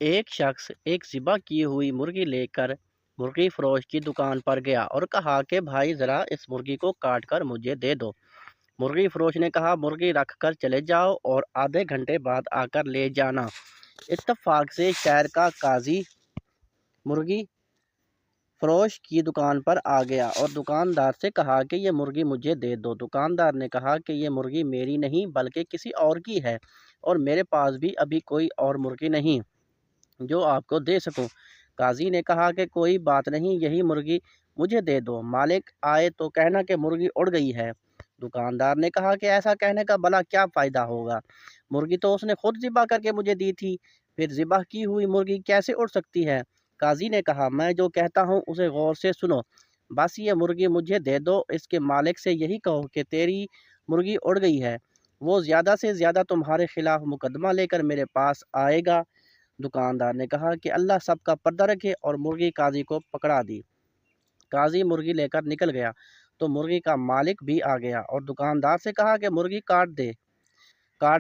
ایک شخص ایک ذبح کی ہوئی مرغی لے کر مرغی فروش کی دکان پر گیا اور کہا کہ بھائی ذرا اس مرغی کو کاٹ کر مجھے دے دو۔ مرغی فروش نے کہا مرغی رکھ کر چلے جاؤ اور آدھے گھنٹے بعد آ کر لے جانا۔ اتفاق سے شہر کا قاضی مرغی فروش کی دکان پر آ گیا اور دکاندار سے کہا کہ یہ مرغی مجھے دے دو۔ دکاندار نے کہا کہ یہ مرغی میری نہیں بلکہ کسی اور کی ہے اور میرے پاس بھی ابھی کوئی اور مرغی نہیں جو آپ کو دے سکوں۔ قاضی نے کہا کہ کوئی بات نہیں، یہی مرغی مجھے دے دو، مالک آئے تو کہنا کہ مرغی اڑ گئی ہے۔ دکاندار نے کہا کہ ایسا کہنے کا بھلا کیا فائدہ ہوگا، مرغی تو اس نے خود ذبح کر کے مجھے دی تھی، پھر ذبح کی ہوئی مرغی کیسے اڑ سکتی ہے؟ قاضی نے کہا میں جو کہتا ہوں اسے غور سے سنو، بس یہ مرغی مجھے دے دو، اس کے مالک سے یہی کہو کہ تیری مرغی اڑ گئی ہے، وہ زیادہ سے زیادہ تمہارے خلاف مقدمہ لے کر میرے پاس آئے گا۔ دکاندار نے کہا کہ اللہ سب کا پردہ رکھے اور مرغی قاضی کو پکڑا دی۔ قاضی مرغی لے کر نکل گیا تو مرغی کا مالک بھی آ گیا اور دکاندار سے کہا کہ مرغی کاٹ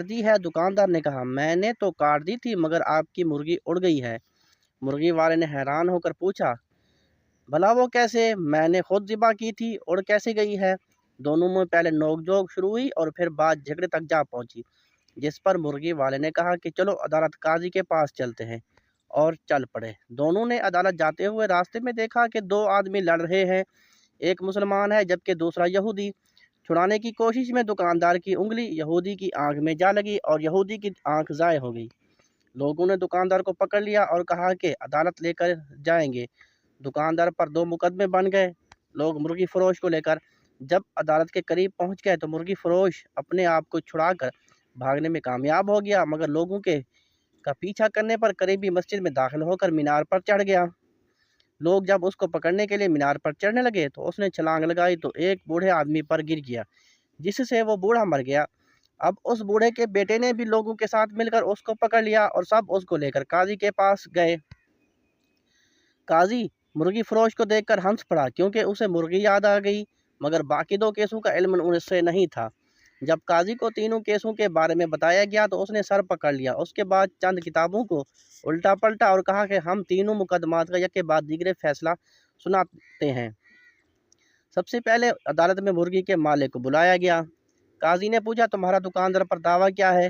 دی ہے۔ دکاندار نے کہا میں نے تو کاٹ دی تھی مگر آپ کی مرغی اڑ گئی ہے۔ مرغی والے نے حیران ہو کر پوچھا بھلا وہ کیسے؟ میں نے خود ذبح کی تھی، اڑ کیسے گئی ہے؟ دونوں میں پہلے نوک جھوک شروع ہوئی اور پھر بات جھگڑے تک جا پہنچی، جس پر مرغی والے نے کہا کہ چلو عدالت قاضی کے پاس چلتے ہیں، اور چل پڑے۔ دونوں نے عدالت جاتے ہوئے راستے میں دیکھا کہ دو آدمی لڑ رہے ہیں، ایک مسلمان ہے جبکہ دوسرا یہودی۔ چھڑانے کی کوشش میں دکاندار کی انگلی یہودی کی آنکھ میں جا لگی اور یہودی کی آنکھ ضائع ہو گئی۔ لوگوں نے دکاندار کو پکڑ لیا اور کہا کہ عدالت لے کر جائیں گے۔ دکاندار پر 2 مقدمے بن گئے۔ لوگ مرغی فروش کو لے کر جب عدالت کے قریب پہنچ گئے تو مرغی فروش اپنے آپ کو چھڑا کر بھاگنے میں کامیاب ہو گیا، مگر لوگوں کا پیچھا کرنے پر قریبی مسجد میں داخل ہو کر مینار پر چڑھ گیا۔ لوگ جب اس کو پکڑنے کے لیے مینار پر چڑھنے لگے تو اس نے چھلانگ لگائی تو ایک بوڑھے آدمی پر گر گیا، جس سے وہ بوڑھا مر گیا۔ اب اس بوڑھے کے بیٹے نے بھی لوگوں کے ساتھ مل کر اس کو پکڑ لیا اور سب اس کو لے کر قاضی کے پاس گئے۔ قاضی مرغی فروش کو دیکھ کر ہنس پڑا کیونکہ اسے مرغی یاد آ گئی، مگر باقی 2 کیسوں کا علم ان سے نہیں تھا۔ جب قاضی کو تینوں کیسوں کے بارے میں بتایا گیا تو اس نے سر پکڑ لیا۔ اس کے بعد چند کتابوں کو الٹا پلٹا اور کہا کہ ہم تینوں مقدمات کا یکے بعد دیگرے فیصلہ سناتے ہیں۔ سب سے پہلے عدالت میں مرغی کے مالک کو بلایا گیا۔ قاضی نے پوچھا تمہارا دکاندار پر دعویٰ کیا ہے؟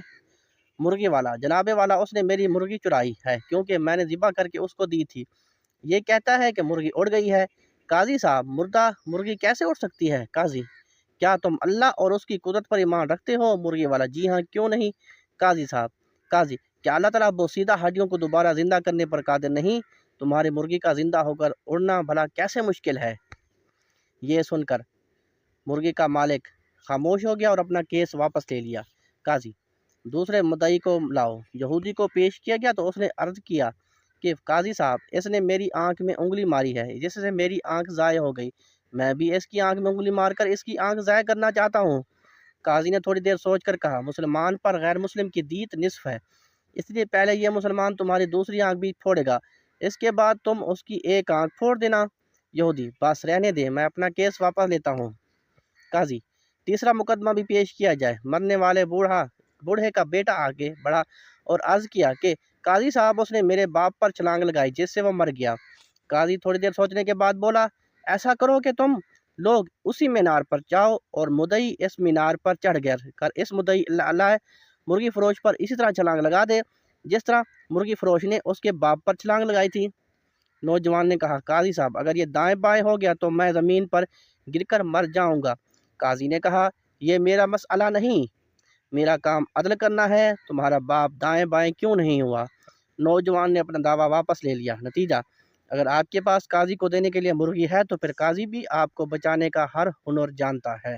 مرغی والا جناب والا اس نے میری مرغی چرائی ہے کیونکہ میں نے ذبح کر کے اس کو دی تھی، یہ کہتا ہے کہ مرغی اڑ گئی ہے۔ قاضی صاحب مردہ مرغی کیسے اڑ سکتی ہے؟ قاضی کیا تم اللہ اور اس کی قدرت پر ایمان رکھتے ہو؟ مرغی والا جی ہاں کیوں نہیں؟ قاضی صاحب قاضی کیا اللہ تعالیٰ بوسیدہ ہڈیوں کو دوبارہ زندہ کرنے پر قادر نہیں؟ تمہاری مرغی کا زندہ ہو کر اڑنا بھلا کیسے مشکل ہے؟ یہ سن کر مرغی کا مالک خاموش ہو گیا اور اپنا کیس واپس لے لیا۔ قاضی دوسرے مدعی کو لاؤ۔ یہودی کو پیش کیا گیا تو اس نے عرض کیا کہ قاضی صاحب اس نے میری آنکھ میں انگلی ماری ہے جس سے میری آنکھ ضائع ہو گئی، میں بھی اس کی آنکھ میں انگلی مار کر اس کی آنکھ ضائع کرنا چاہتا ہوں۔ قاضی نے تھوڑی دیر سوچ کر کہا مسلمان پر غیر مسلم کی دیت نصف ہے، اس لیے پہلے یہ مسلمان تمہاری دوسری آنکھ بھی پھوڑے گا، اس کے بعد تم اس کی ایک آنکھ پھوڑ دینا۔ یہودی بس رہنے دے، میں اپنا کیس واپس لیتا ہوں۔ قاضی تیسرا مقدمہ بھی پیش کیا جائے۔ مرنے والے بوڑھے کا بیٹا آگے بڑھا اور عرض کیا کہ قاضی صاحب اس نے میرے باپ پر چھلانگ لگائی جس سے وہ مر گیا۔ قاضی تھوڑی دیر سوچنے کے بعد بولا ایسا کرو کہ تم لوگ اسی مینار پر جاؤ اور مدعی اس مینار پر چڑھ کر اس مدعی اللہ مرغی فروش پر اسی طرح چھلانگ لگا دے جس طرح مرغی فروش نے اس کے باپ پر چھلانگ لگائی تھی۔ نوجوان نے کہا قاضی صاحب اگر یہ دائیں بائیں ہو گیا تو میں زمین پر گر کر مر جاؤں گا۔ قاضی نے کہا یہ میرا مسئلہ نہیں، میرا کام عدل کرنا ہے، تمہارا باپ دائیں بائیں کیوں نہیں ہوا؟ نوجوان نے اپنا دعویٰ واپس لے لیا۔ نتیجہ اگر آپ کے پاس قاضی کو دینے کے لیے مرغی ہے تو پھر قاضی بھی آپ کو بچانے کا ہر ہنر جانتا ہے۔